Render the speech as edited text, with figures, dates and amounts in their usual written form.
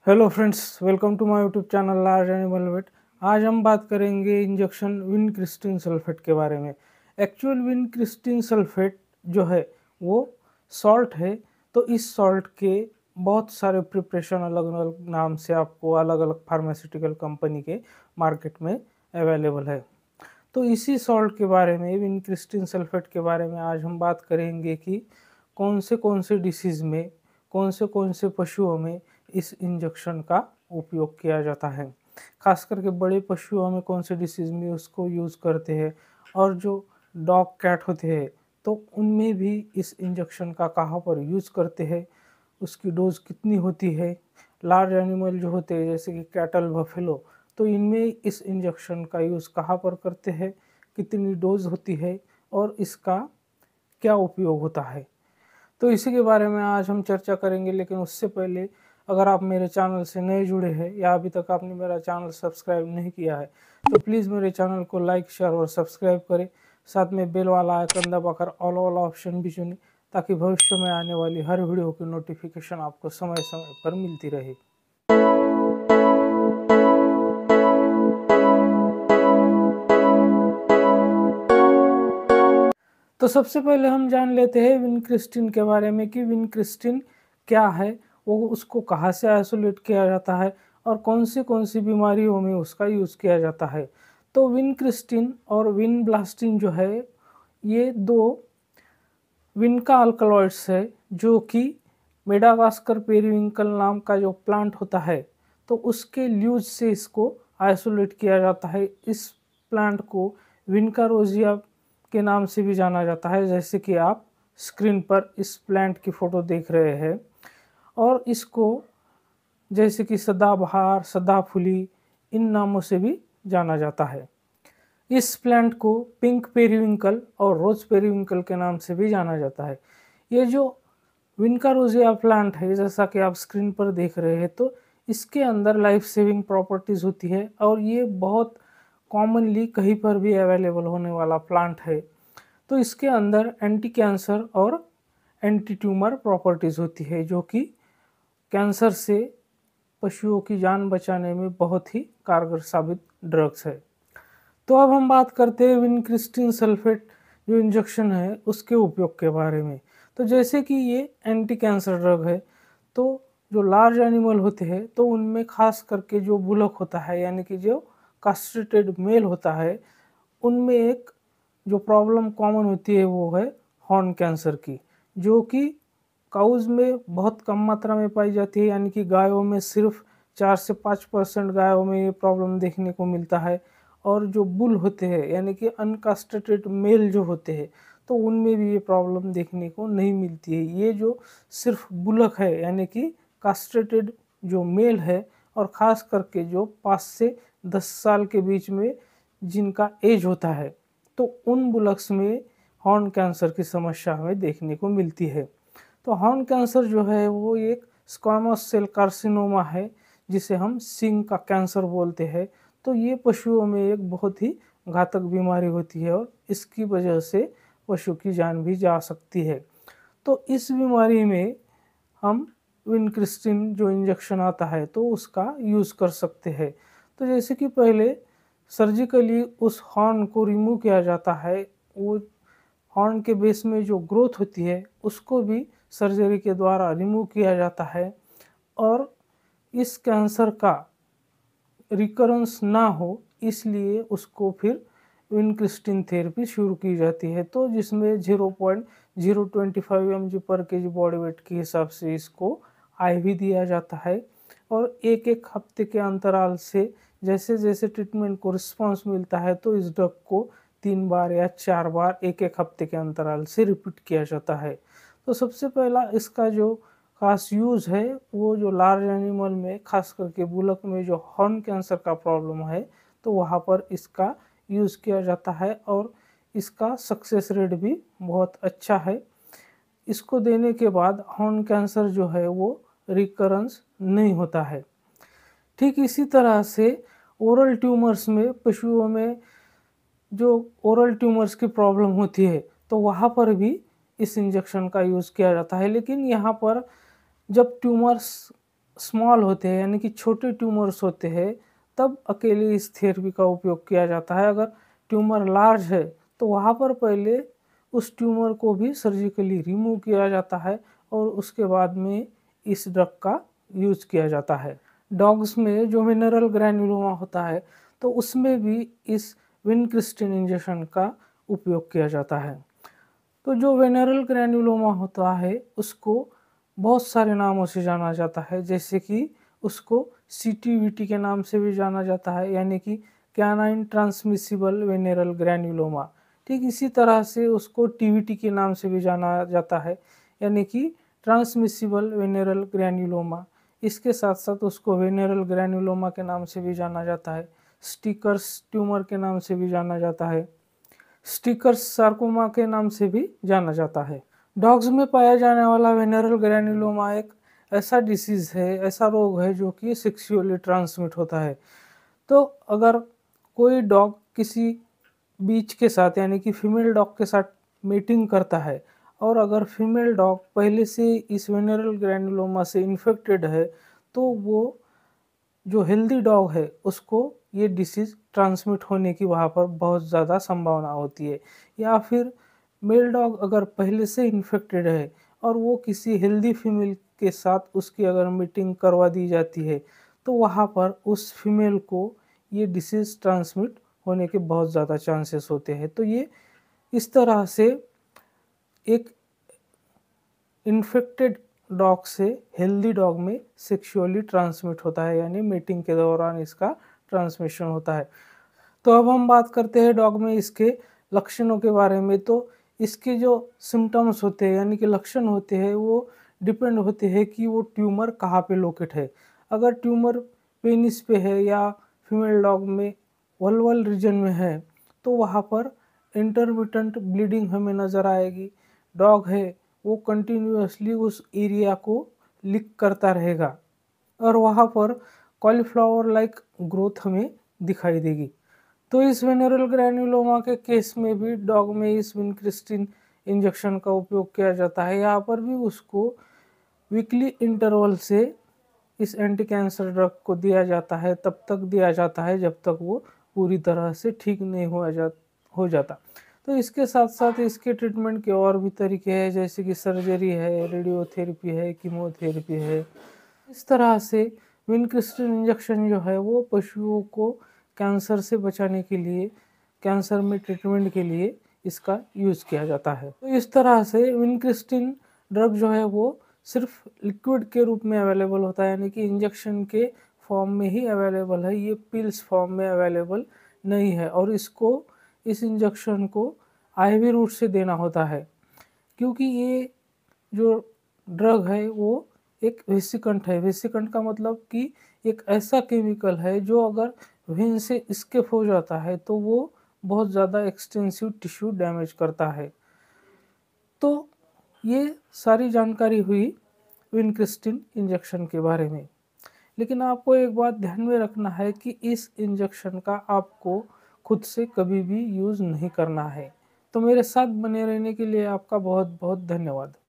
Hello friends, welcome to my YouTube channel large animal vet. आज हम बात करेंगे इंजेक्शन विनक्रिस्टिन सल्फेट के बारे में। एक्चुअल विनक्रिस्टिन सल्फेट जो है वो सॉल्ट है। तो इस सॉल्ट के बहुत सारे प्रिपरेशन अलग अलग नाम से आपको अलग अलग फार्मास्यूटिकल कंपनी के मार्केट में अवेलेबल है। तो इसी सॉल्ट के बारे में, विनक्रिस्टिन सल्फेट के बारे में आज हम बात करेंगे कि कौन से डिसीज़ में, कौन से पशुओं में इस इंजेक्शन का उपयोग किया जाता है। खास करके बड़े पशुओं में कौन से डिसीज़ में उसको यूज़ करते हैं, और जो डॉग कैट होते हैं तो उनमें भी इस इंजेक्शन का कहाँ पर यूज़ करते हैं, उसकी डोज कितनी होती है। लार्ज एनिमल जो होते हैं जैसे कि कैटल, बफेलो, तो इनमें इस इंजेक्शन का यूज़ कहाँ पर करते हैं, कितनी डोज होती है और इसका क्या उपयोग होता है। तो इसी के बारे में आज हम चर्चा करेंगे। लेकिन उससे पहले, अगर आप मेरे चैनल से नए जुड़े हैं या अभी तक आपने मेरा चैनल सब्सक्राइब नहीं किया है तो प्लीज़ मेरे चैनल को लाइक, शेयर और सब्सक्राइब करें। साथ में बेल वाला आइकन दबाकर ऑल वाला ऑप्शन भी चुनें, ताकि भविष्य में आने वाली हर वीडियो की नोटिफिकेशन आपको समय समय पर मिलती रहे। तो सबसे पहले हम जान लेते हैं विनक्रिस्टिन के बारे में कि विनक्रिस्टिन क्या है, वो उसको कहाँ से आइसोलेट किया जाता है और कौन सी बीमारियों में उसका यूज़ किया जाता है। तो विनक्रिस्टिन और विनब्लास्टिन जो है, ये दो विनका अल्कलॉइड्स है, जो कि मेडागास्कर पेरिविंकल नाम का जो प्लांट होता है तो उसके ल्यूज से इसको आइसोलेट किया जाता है। इस प्लांट को विनका रोजिया के नाम से भी जाना जाता है, जैसे कि आप स्क्रीन पर इस प्लांट की फ़ोटो देख रहे हैं। और इसको जैसे कि सदाबहार, सदाफुली, इन नामों से भी जाना जाता है। इस प्लांट को पिंक पेरिविंकल और रोज पेरिविंकल के नाम से भी जाना जाता है। ये जो विनका रोजिया प्लांट है, जैसा कि आप स्क्रीन पर देख रहे हैं, तो इसके अंदर लाइफ सेविंग प्रॉपर्टीज़ होती है और ये बहुत कॉमनली कहीं पर भी अवेलेबल होने वाला प्लांट है। तो इसके अंदर एंटी कैंसर और एंटी ट्यूमर प्रॉपर्टीज़ होती है, जो कि कैंसर से पशुओं की जान बचाने में बहुत ही कारगर साबित ड्रग्स है। तो अब हम बात करते हैं विनक्रिस्टिन सल्फेट जो इंजेक्शन है उसके उपयोग के बारे में। तो जैसे कि ये एंटी कैंसर ड्रग है, तो जो लार्ज एनिमल होते हैं तो उनमें खास करके जो बुलक होता है, यानी कि जो कास्ट्रेटेड मेल होता है, उनमें एक जो प्रॉब्लम कॉमन होती है वो है हॉर्न कैंसर की, जो कि काउज में बहुत कम मात्रा में पाई जाती है। यानी कि गायों में सिर्फ 4 से 5% गायों में ये प्रॉब्लम देखने को मिलता है। और जो बुल होते हैं, यानी कि अनकास्ट्रेटेड मेल जो होते हैं, तो उनमें भी ये प्रॉब्लम देखने को नहीं मिलती है। ये जो सिर्फ बुलक है, यानी कि कास्ट्रेटेड जो मेल है, और ख़ास करके जो 5 से 10 साल के बीच में जिनका एज होता है, तो उन बुलक्स में हॉर्न कैंसर की समस्या हमें देखने को मिलती है। तो हॉर्न कैंसर जो है वो एक स्क्वामस सेल कार्सिनोमा है, जिसे हम सींग का कैंसर बोलते हैं। तो ये पशुओं में एक बहुत ही घातक बीमारी होती है और इसकी वजह से पशु की जान भी जा सकती है। तो इस बीमारी में हम विनक्रिस्टिन जो इंजेक्शन आता है तो उसका यूज़ कर सकते हैं। तो जैसे कि पहले सर्जिकली उस हॉर्न को रिमूव किया जाता है, वो हॉर्न के बेस में जो ग्रोथ होती है उसको भी सर्जरी के द्वारा रिमूव किया जाता है। और इस कैंसर का रिकरेंस ना हो, इसलिए उसको फिर विनक्रिस्टिन थेरेपी शुरू की जाती है। तो जिसमें 0.025 mg पर केजी बॉडी वेट के हिसाब से इसको आईवी दिया जाता है। और एक एक हफ्ते के अंतराल से जैसे जैसे ट्रीटमेंट को रिस्पांस मिलता है तो इस ड्रग को 3 बार या 4 बार एक एक हफ्ते के अंतराल से रिपीट किया जाता है। तो सबसे पहला इसका जो खास यूज़ है वो जो लार्ज एनिमल में, खास करके बुलक में जो हॉर्न कैंसर का प्रॉब्लम है, तो वहाँ पर इसका यूज़ किया जाता है और इसका सक्सेस रेट भी बहुत अच्छा है। इसको देने के बाद हॉर्न कैंसर जो है वो रिकरेंस नहीं होता है। ठीक इसी तरह से ओरल ट्यूमर्स में, पशुओं में जो ओरल ट्यूमर्स की प्रॉब्लम होती है तो वहाँ पर भी इस इंजेक्शन का यूज़ किया जाता है। लेकिन यहाँ पर जब ट्यूमर्स स्मॉल होते हैं यानी कि छोटे ट्यूमर्स होते हैं, तब अकेले इस थेरेपी का उपयोग किया जाता है। अगर ट्यूमर लार्ज है तो वहाँ पर पहले उस ट्यूमर को भी सर्जिकली रिमूव किया जाता है और उसके बाद में इस ड्रग का यूज़ किया जाता है। डॉग्स में जो मिनरल ग्रैन्युलोमा होता है तो उसमें भी इस विनक्रिस्टिन इंजेक्शन का उपयोग किया जाता है। तो जो वेनेरल ग्रैन्युलोमा होता है उसको बहुत सारे नामों से जाना जाता है, जैसे कि उसको सीटीवीटी के नाम से भी जाना जाता है, यानी कि कैनाइन ट्रांसमिसिबल वेनेरल ग्रैन्युलोमा। ठीक इसी तरह से उसको टीवीटी के नाम से भी जाना जाता है, यानी कि ट्रांसमिसिबल वेनेरल ग्रैन्युलोमा। इसके साथ साथ उसको वेनेरल ग्रैन्युलोमा के नाम से भी जाना जाता है, स्टिकर्स ट्यूमर के नाम से भी जाना जाता है, स्टिकर्स सार्कोमा के नाम से भी जाना जाता है। डॉग्स में पाया जाने वाला वेनेरल ग्रैन्युलोमा एक ऐसा डिसीज़ है, ऐसा रोग है जो कि सेक्सुअली ट्रांसमिट होता है। तो अगर कोई डॉग किसी बीच के साथ यानी कि फीमेल डॉग के साथ मीटिंग करता है और अगर फीमेल डॉग पहले से इस वेनेरल ग्रैन्युलोमा से इन्फेक्टेड है, तो वो जो हेल्दी डॉग है उसको ये डिसीज़ ट्रांसमिट होने की वहाँ पर बहुत ज़्यादा संभावना होती है। या फिर मेल डॉग अगर पहले से इन्फेक्टेड है और वो किसी हेल्दी फीमेल के साथ उसकी अगर मीटिंग करवा दी जाती है, तो वहाँ पर उस फीमेल को ये डिसीज़ ट्रांसमिट होने के बहुत ज़्यादा चांसेस होते हैं। तो ये इस तरह से एक इन्फेक्टेड डॉग से हेल्दी डॉग में सेक्सुअली ट्रांसमिट होता है, यानी मीटिंग के दौरान इसका ट्रांसमिशन होता है। तो अब हम बात करते हैं डॉग में इसके लक्षणों के बारे में। तो इसके जो सिम्टम्स होते हैं यानी कि लक्षण होते हैं वो डिपेंड होते हैं कि वो ट्यूमर कहाँ पे लोकेट है। अगर ट्यूमर पेनिस पे है या फीमेल डॉग में वल्वल रीजन में है तो वहाँ पर इंटरमिटेंट ब्लीडिंग हमें नज़र आएगी। डॉग है वो कंटिन्यूअसली उस एरिया को लिक करता रहेगा और वहाँ पर कॉलीफ्लावर लाइक ग्रोथ हमें दिखाई देगी। तो इस वेनेरल ग्रैन्युलोमा के केस में भी डॉग में इस विनक्रिस्टिन इंजेक्शन का उपयोग किया जाता है। यहाँ पर भी उसको वीकली इंटरवल से इस एंटी कैंसर ड्रग को दिया जाता है, तब तक दिया जाता है जब तक वो पूरी तरह से ठीक नहीं हो जाता। तो इसके साथ साथ इसके ट्रीटमेंट के और भी तरीके हैं, जैसे कि सर्जरी है, रेडियोथेरेपी है, कीमोथेरेपी है। इस तरह से विनक्रिस्टिन इंजेक्शन जो है वो पशुओं को कैंसर से बचाने के लिए, कैंसर में ट्रीटमेंट के लिए इसका यूज़ किया जाता है। तो इस तरह से विनक्रिस्टिन ड्रग जो है वो सिर्फ लिक्विड के रूप में अवेलेबल होता है, यानी कि इंजेक्शन के फॉर्म में ही अवेलेबल है, ये पिल्स फॉर्म में अवेलेबल नहीं है। और इस इंजेक्शन को आईवी रूट से देना होता है, क्योंकि ये जो ड्रग है वो एक वेसिकंट है। वेसिकंट का मतलब कि एक ऐसा केमिकल है जो अगर वेन से एस्केप हो जाता है तो वो बहुत ज़्यादा एक्सटेंसिव टिश्यू डैमेज करता है। तो ये सारी जानकारी हुई विनक्रिस्टिन इंजेक्शन के बारे में। लेकिन आपको एक बात ध्यान में रखना है कि इस इंजेक्शन का आपको खुद से कभी भी यूज़ नहीं करना है। तो मेरे साथ बने रहने के लिए आपका बहुत बहुत धन्यवाद।